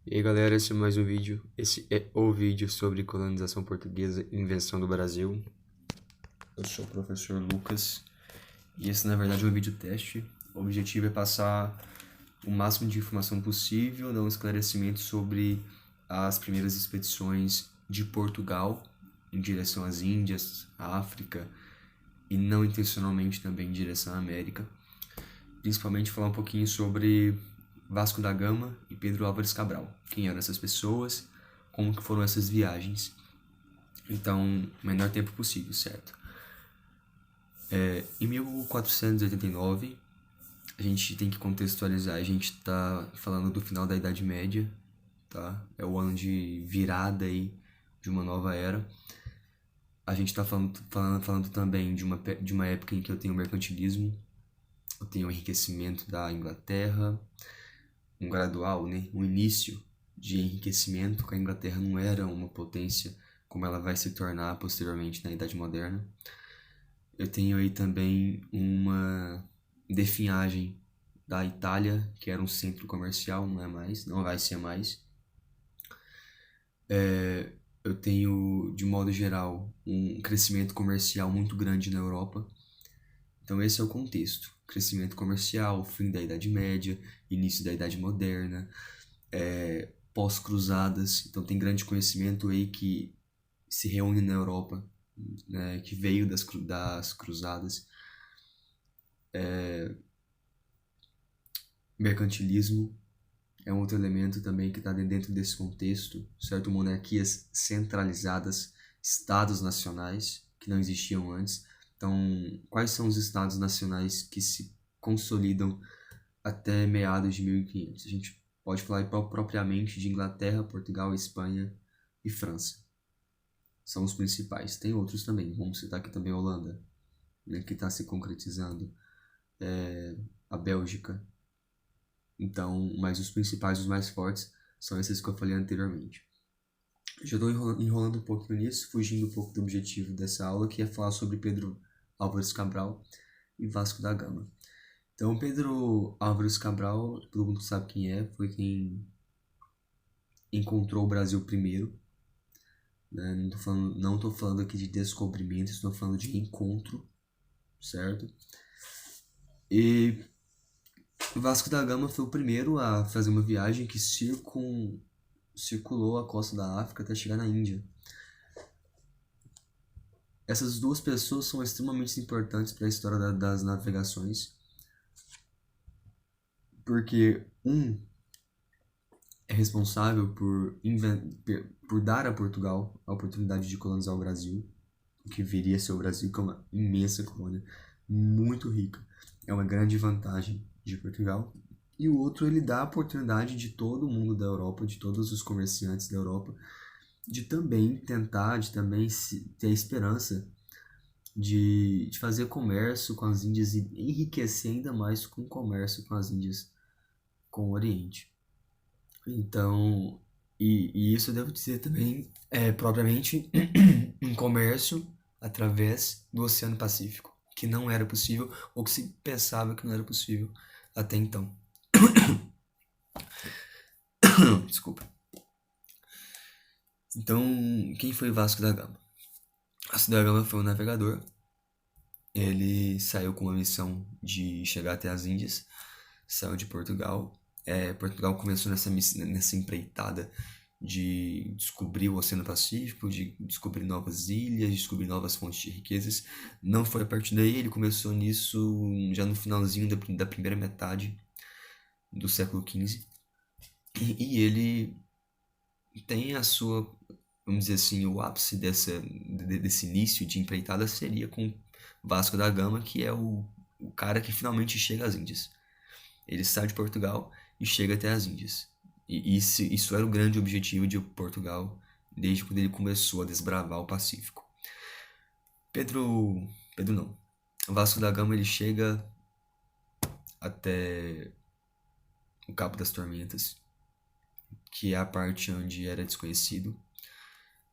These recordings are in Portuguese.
E aí galera, esse é mais um vídeo. Esse é o vídeo sobre colonização portuguesa e invenção do Brasil. Eu sou o professor Lucas e esse na verdade é um vídeo teste. O objetivo é passar o máximo de informação possível, dar um esclarecimento sobre as primeiras expedições de Portugal em direção às Índias, à África e não intencionalmente também em direção à América. Principalmente falar um pouquinho sobre Vasco da Gama e Pedro Álvares Cabral. Quem eram essas pessoas, como que foram essas viagens. Então, o menor tempo possível, certo? Em 1489, a gente tem que contextualizar, a gente está falando do final da Idade Média, tá? É o ano de virada aí de uma nova era. A gente está falando também de uma época em que eu tenho o mercantilismo, eu tenho o enriquecimento da Inglaterra, um gradual, né? Um início de enriquecimento, que a Inglaterra não era uma potência como ela vai se tornar posteriormente na Idade Moderna. Eu tenho aí também uma definhagem da Itália, que era um centro comercial, não é mais, não vai ser mais. Eu tenho, de modo geral, um crescimento comercial muito grande na Europa. Então esse é o contexto. Crescimento comercial, fim da Idade Média, início da Idade Moderna, pós-cruzadas. Então tem grande conhecimento aí que se reúne na Europa, né, que veio das cruzadas. Mercantilismo é um outro elemento também que está dentro desse contexto, certo? Monarquias centralizadas, estados nacionais que não existiam antes. Então, quais são os estados nacionais que se consolidam até meados de 1500? A gente pode falar propriamente de Inglaterra, Portugal, Espanha e França. São os principais. Tem outros também, vamos citar aqui também a Holanda, né, que está se concretizando, a Bélgica. Então, mas os principais, os mais fortes, são esses que eu falei anteriormente. Já estou enrolando um pouquinho nisso, fugindo um pouco do objetivo dessa aula, que é falar sobre Pedro Álvares Cabral e Vasco da Gama. Então, Pedro Álvares Cabral, todo mundo sabe quem é, foi quem encontrou o Brasil primeiro. Né? Não tô falando aqui de descobrimento, estou falando de encontro, certo? E Vasco da Gama foi o primeiro a fazer uma viagem que circulou a costa da África até chegar na Índia. Essas duas pessoas são extremamente importantes para a história das navegações, porque um é responsável por dar a Portugal a oportunidade de colonizar o Brasil, o que viria a ser o Brasil, que é uma imensa colônia, muito rica. É uma grande vantagem de Portugal. E o outro, ele dá a oportunidade de todo mundo da Europa, de todos os comerciantes da Europa, de também tentar, de também ter a esperança de fazer comércio com as Índias e enriquecer ainda mais com o comércio com as Índias, com o Oriente. Então, e isso eu devo dizer também, propriamente um comércio através do Oceano Pacífico, que não era possível, ou que se pensava que não era possível até então. Desculpa. Então, quem foi Vasco da Gama? Vasco da Gama foi um navegador. Ele saiu com uma missão de chegar até as Índias, saiu de Portugal. Portugal começou nessa empreitada de descobrir o Oceano Pacífico, de descobrir novas ilhas, de descobrir novas fontes de riquezas. Não foi a partir daí, ele começou nisso já no finalzinho da primeira metade do século XV. E ele tem a sua, vamos dizer assim, o ápice desse início de empreitada seria com Vasco da Gama, que é o cara que finalmente chega às Índias. Ele sai de Portugal e chega até as Índias. E isso era o grande objetivo de Portugal desde quando ele começou a desbravar o Pacífico. Pedro não. Vasco da Gama ele chega até o Cabo das Tormentas, que é a parte onde era desconhecido.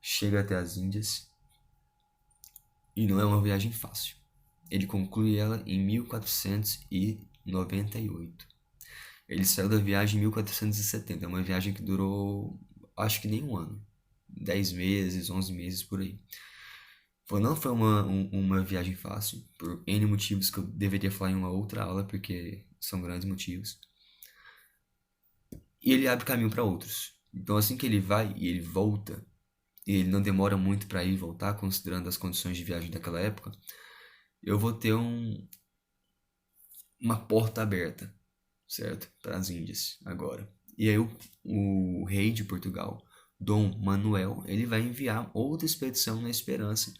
Chega até as Índias e não é uma viagem fácil. Ele conclui ela em 1498. Ele saiu da viagem em 1470. É uma viagem que durou, acho que nem um ano. 10 meses, 11 meses por aí. Não foi uma viagem fácil, por N motivos que eu deveria falar em uma outra aula, porque são grandes motivos. E ele abre caminho para outros. Então, assim que ele vai e ele volta, e ele não demora muito para ir e voltar, considerando as condições de viagem daquela época, eu vou ter uma porta aberta, certo? Para as Índias agora. E aí o rei de Portugal, Dom Manuel, ele vai enviar outra expedição na esperança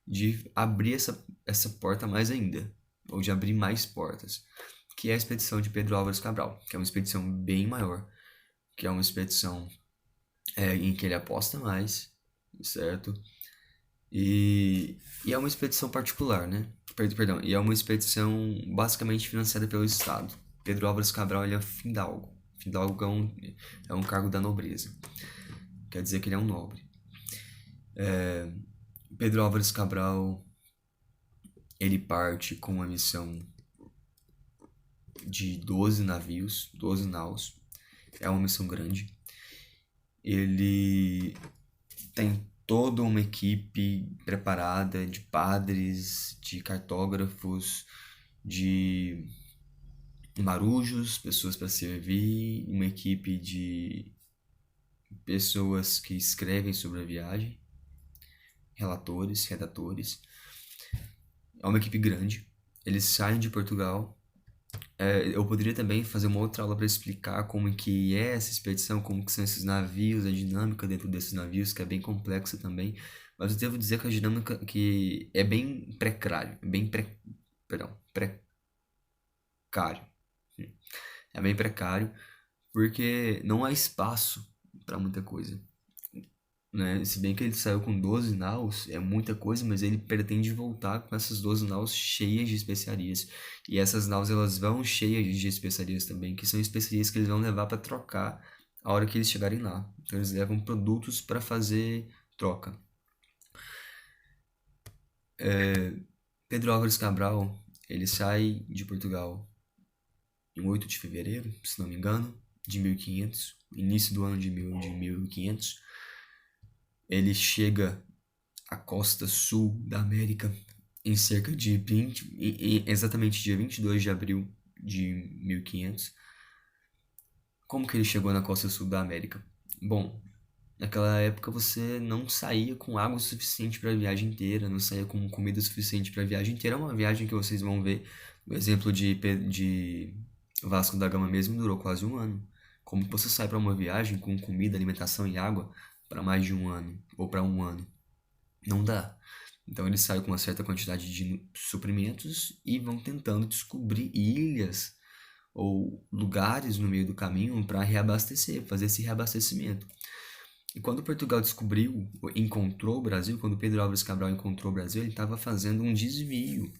de abrir essa porta mais ainda, ou de abrir mais portas, que é a expedição de Pedro Álvares Cabral, que é uma expedição bem maior, que é uma expedição em que ele aposta mais, certo? E é uma expedição particular, né? Perdão, e é uma expedição basicamente financiada pelo Estado. Pedro Álvares Cabral ele é fidalgo. Fidalgo é um cargo da nobreza. Quer dizer que ele é um nobre. Pedro Álvares Cabral ele parte com uma missão de 12 navios, 12 naus. É uma missão grande. Ele tem toda uma equipe preparada de padres, de cartógrafos, de marujos, pessoas para servir, uma equipe de pessoas que escrevem sobre a viagem, relatores, redatores. É uma equipe grande. Eles saem de Portugal. Eu poderia também fazer uma outra aula para explicar como que é essa expedição, como que são esses navios, a dinâmica dentro desses navios, que é bem complexa também. Mas eu devo dizer que a dinâmica que é bem precário, perdão, precário. É bem precário porque não há espaço para muita coisa, né? Se bem que ele saiu com 12 naus, é muita coisa, mas ele pretende voltar com essas 12 naus cheias de especiarias. E essas naus elas vão cheias de especiarias também, que são especiarias que eles vão levar para trocar a hora que eles chegarem lá. Então eles levam produtos para fazer troca. Pedro Álvares Cabral, ele sai de Portugal em 8 de fevereiro, se não me engano, de 1500, início do ano de 1500. Ele chega à costa sul da América em cerca de exatamente dia 22 de abril de 1500. Como que ele chegou na costa sul da América? Bom, naquela época você não saía com água suficiente para a viagem inteira, não saía com comida suficiente para a viagem inteira. É uma viagem que vocês vão ver, o exemplo de Vasco da Gama mesmo durou quase um ano. Como que você sai para uma viagem com comida, alimentação e água para mais de um ano ou para um ano? Não dá. Então eles saem com uma certa quantidade de suprimentos e vão tentando descobrir ilhas ou lugares no meio do caminho para reabastecer, fazer esse reabastecimento. E quando Portugal encontrou o Brasil, quando Pedro Álvares Cabral encontrou o Brasil, ele estava fazendo um desvio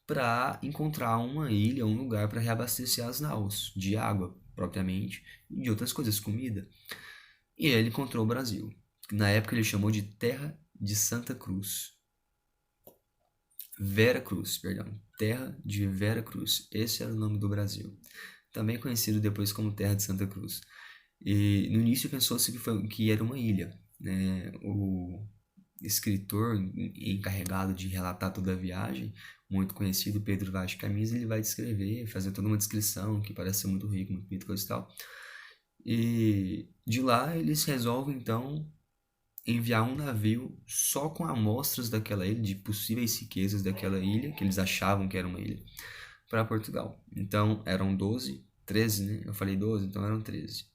para encontrar uma ilha, um lugar para reabastecer as naus de água, propriamente, e de outras coisas, comida. E ele encontrou o Brasil. Na época ele chamou de Terra de Santa Cruz. Vera Cruz, perdão. Terra de Vera Cruz. Esse era o nome do Brasil. Também conhecido depois como Terra de Santa Cruz. E no início pensou-se que era uma ilha, né? O escritor encarregado de relatar toda a viagem, muito conhecido, Pedro Vaz de Caminhas, ele vai descrever, fazer toda uma descrição que parece ser muito rico, muito bonito, coisa e tal. E de lá eles resolvem então enviar um navio só com amostras daquela ilha, de possíveis riquezas daquela ilha, que eles achavam que era uma ilha, para Portugal. Então eram 12, 13, né? Eu falei 12, então eram 13.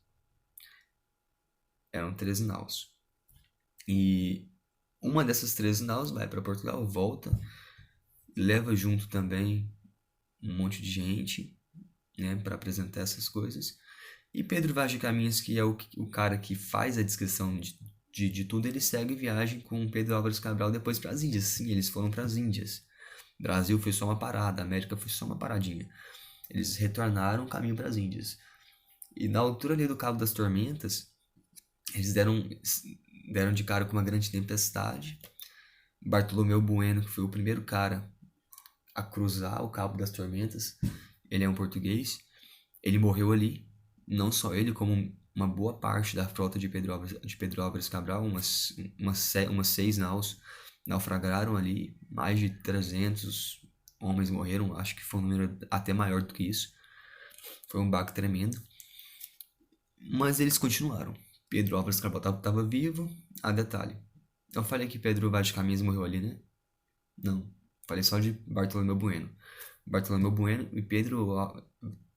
Eram 13 naus. E uma dessas 13 naus vai para Portugal, volta, leva junto também um monte de gente, né, para apresentar essas coisas. E Pedro Vaz de Caminhas, que é o cara que faz a descrição de tudo, ele segue viagem com Pedro Álvares Cabral depois para as Índias. Sim, eles foram para as Índias. Brasil foi só uma parada, América foi só uma paradinha. Eles retornaram o caminho para as Índias. E na altura ali do Cabo das Tormentas, eles deram de cara com uma grande tempestade. Bartolomeu Bueno, que foi o primeiro cara a cruzar o Cabo das Tormentas, ele é um português, Ele morreu ali, não só ele, como uma boa parte da frota de Pedro Álvares Cabral, umas 6 naus naufragaram ali, mais de 300 homens morreram, acho que foi um número até maior do que isso. Foi um baque tremendo. Mas eles continuaram. Pedro Álvares Cabral estava vivo. Detalhe. Eu falei que Pedro Vaz de Caminhas morreu ali, né? Não. Falei só de Bartolomeu Bueno. Bartolomeu Bueno e Pedro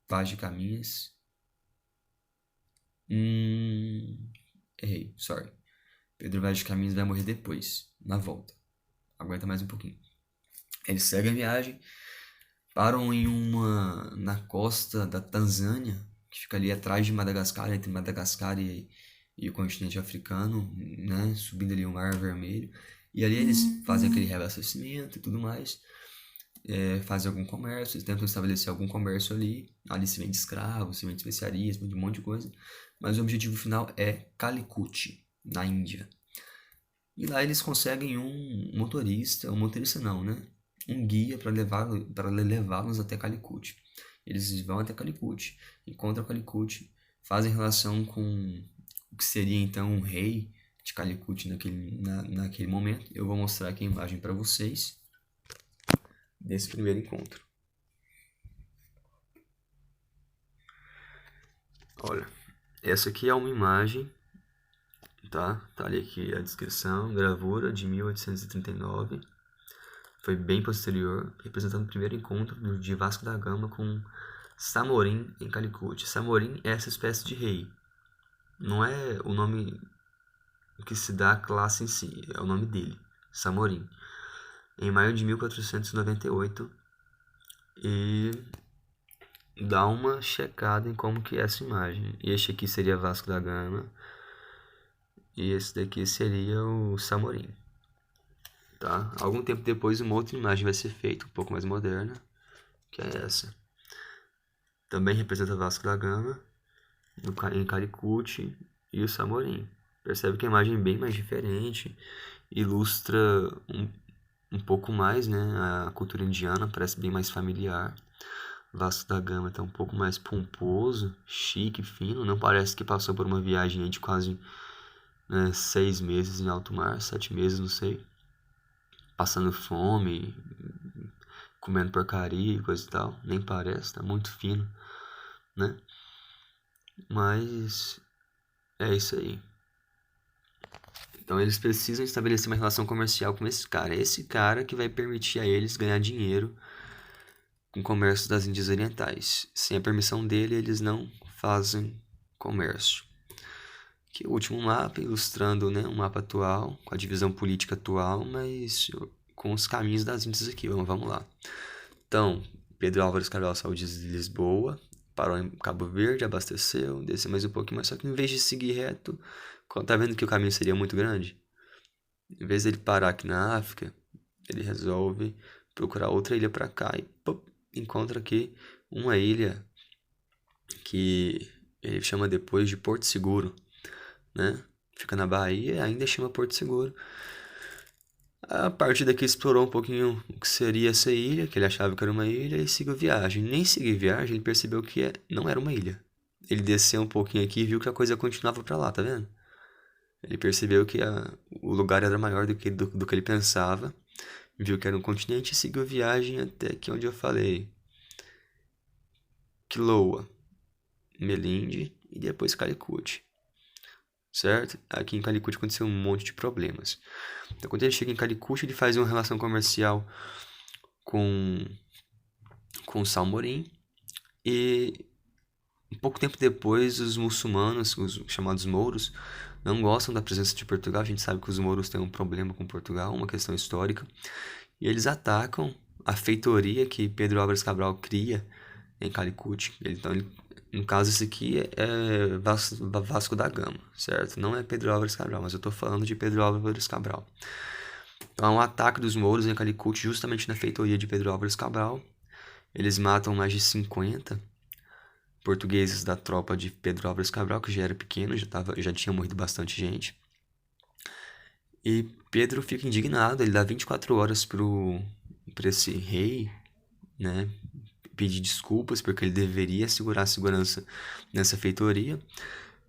Vaz de Caminhas. Errei, sorry. Pedro Vaz de Caminhas vai morrer depois, na volta. Aguenta mais um pouquinho. Eles seguem a viagem, param na costa da Tanzânia, que fica ali atrás de Madagascar, entre Madagascar e o continente africano, né? Subindo ali o Mar Vermelho. E ali eles fazem aquele reabastecimento e tudo mais. Fazem algum comércio, eles tentam estabelecer algum comércio ali. Ali se vende escravos, se vende especiarias, um monte de coisa. Mas o objetivo final é Calicut, na Índia. E lá eles conseguem um motorista não, né? Um guia para levá-los até Calicut. Eles vão até Calicut, encontram Calicut, fazem relação com o que seria então um rei de Calicut naquele momento. Eu vou mostrar aqui a imagem para vocês desse primeiro encontro. Olha, essa aqui é uma imagem, tá? Tá ali aqui a descrição, gravura de 1839. Foi bem posterior, representando o primeiro encontro de Vasco da Gama com Samorim em Calicut. Samorim é essa espécie de rei. Não é o nome que se dá à classe em si, é o nome dele, Samorim. Em maio de 1498, e dá uma checada em como que é essa imagem. Este aqui seria Vasco da Gama e esse daqui seria o Samorim. Tá? Algum tempo depois uma outra imagem vai ser feita, um pouco mais moderna, que é essa. Também representa Vasco da Gama em Calicut e o Samorim. Percebe que a imagem é bem mais diferente, ilustra um pouco mais, né, a cultura indiana, parece bem mais familiar. Vasco da Gama está um pouco mais pomposo, chique, fino, não parece que passou por uma viagem de quase 6 meses em alto mar, 7 meses, não sei, passando fome, comendo porcaria e coisa e tal, nem parece, tá muito fino, né? Mas é isso aí. Então eles precisam estabelecer uma relação comercial com esse cara. É esse cara que vai permitir a eles ganhar dinheiro com o comércio das Índias Orientais. Sem a permissão dele, eles não fazem comércio. Aqui o último mapa, ilustrando, né, um mapa atual, com a divisão política atual, mas com os caminhos das Índias aqui. Vamos lá. Então, Pedro Álvares Cabral saiu de Lisboa, parou em Cabo Verde, abasteceu, desceu mais um pouquinho, mas só que em vez de seguir reto, tá vendo que o caminho seria muito grande? Em vez dele parar aqui na África, ele resolve procurar outra ilha para cá e encontra aqui uma ilha que ele chama depois de Porto Seguro, né? Fica na Bahia e ainda chama Porto Seguro. A partir daqui explorou um pouquinho o que seria essa ilha, que ele achava que era uma ilha, e seguiu viagem. Nem seguiu viagem, ele percebeu que não era uma ilha. Ele desceu um pouquinho aqui e viu que a coisa continuava para lá, tá vendo? Ele percebeu que o lugar era maior do que ele pensava, viu que era um continente e seguiu viagem até aqui onde eu falei. Quiloa, Melinde e depois Calicut. Certo? Aqui em Calicut aconteceu um monte de problemas. Então, quando ele chega em Calicut, ele faz uma relação comercial com o Salmorim e um pouco tempo depois os muçulmanos, os chamados mouros, não gostam da presença de Portugal. A gente sabe que os mouros têm um problema com Portugal, uma questão histórica, e eles atacam a feitoria que Pedro Álvares Cabral cria em Calicut. Então, no caso, esse aqui é Vasco da Gama, certo? Não é Pedro Álvares Cabral, mas eu estou falando de Pedro Álvares Cabral. Então, há um ataque dos mouros em Calicut, justamente na feitoria de Pedro Álvares Cabral. Eles matam mais de 50 portugueses da tropa de Pedro Álvares Cabral, que já era pequeno, já tinha morrido bastante gente. E Pedro fica indignado, ele dá 24 horas para esse rei, né, pedir desculpas, porque ele deveria assegurar a segurança nessa feitoria.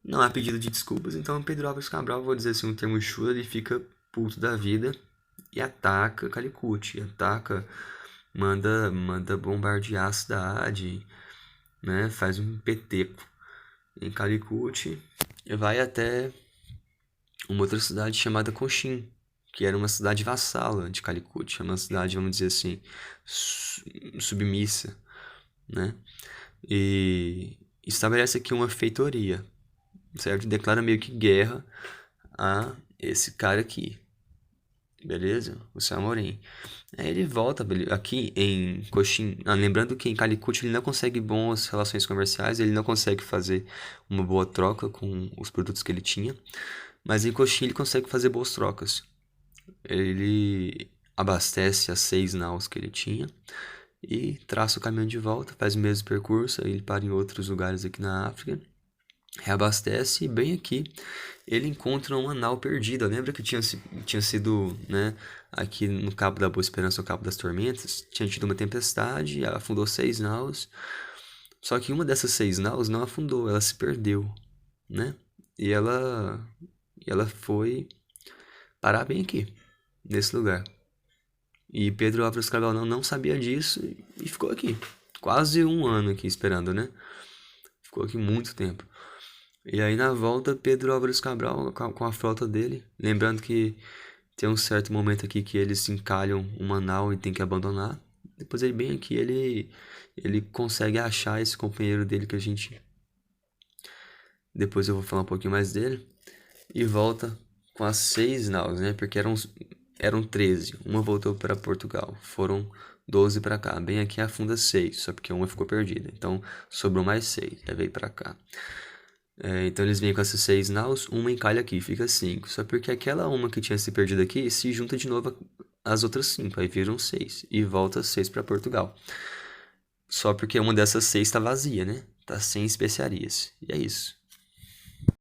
Não há pedido de desculpas, então Pedro Álvares Cabral, vou dizer assim um termo chulo, ele fica puto da vida e ataca Calicut, manda bombardear a cidade, né? Faz um peteco em Calicut e vai até uma outra cidade chamada Cochin, que era uma cidade vassala de Calicut, é uma cidade, vamos dizer assim, submissa, né? E estabelece aqui uma feitoria, certo? Declara meio que guerra a esse cara aqui, beleza? O Samorim. Aí ele volta aqui em Cochin, lembrando que em Calicut ele não consegue boas relações comerciais, ele não consegue fazer uma boa troca com os produtos que ele tinha, mas em Cochin ele consegue fazer boas trocas. Ele abastece as 6 naus que ele tinha e traça o caminho de volta, faz o mesmo percurso, aí ele para em outros lugares aqui na África, reabastece e bem aqui ele encontra uma nau perdida. Lembra que tinha sido, né, aqui no Cabo da Boa Esperança, o Cabo das Tormentas, tinha tido uma tempestade, afundou 6 naus, só que uma dessas 6 naus não afundou, ela se perdeu, né, e ela foi parar bem aqui, nesse lugar. E Pedro Álvares Cabral não sabia disso e ficou aqui. Quase um ano aqui esperando, né? Ficou aqui muito tempo. E aí na volta, Pedro Álvares Cabral com a frota dele. Lembrando que tem um certo momento aqui que eles encalham uma nau e tem que abandonar. Depois ele bem aqui, ele consegue achar esse companheiro dele que a gente... Depois eu vou falar um pouquinho mais dele. E volta com as 6 naus, né? Porque eram 13. Uma voltou para Portugal. Foram 12 para cá. Bem aqui afunda 6, só porque uma ficou perdida. Então sobrou mais 6. Aí veio para cá. Então eles vêm com essas 6 naus. Uma encalha aqui, fica 5. Só porque aquela uma que tinha se perdido aqui se junta de novo às outras 5. Aí viram 6. E volta 6 para Portugal. Só porque uma dessas 6 está vazia, né? Tá sem especiarias. E é isso.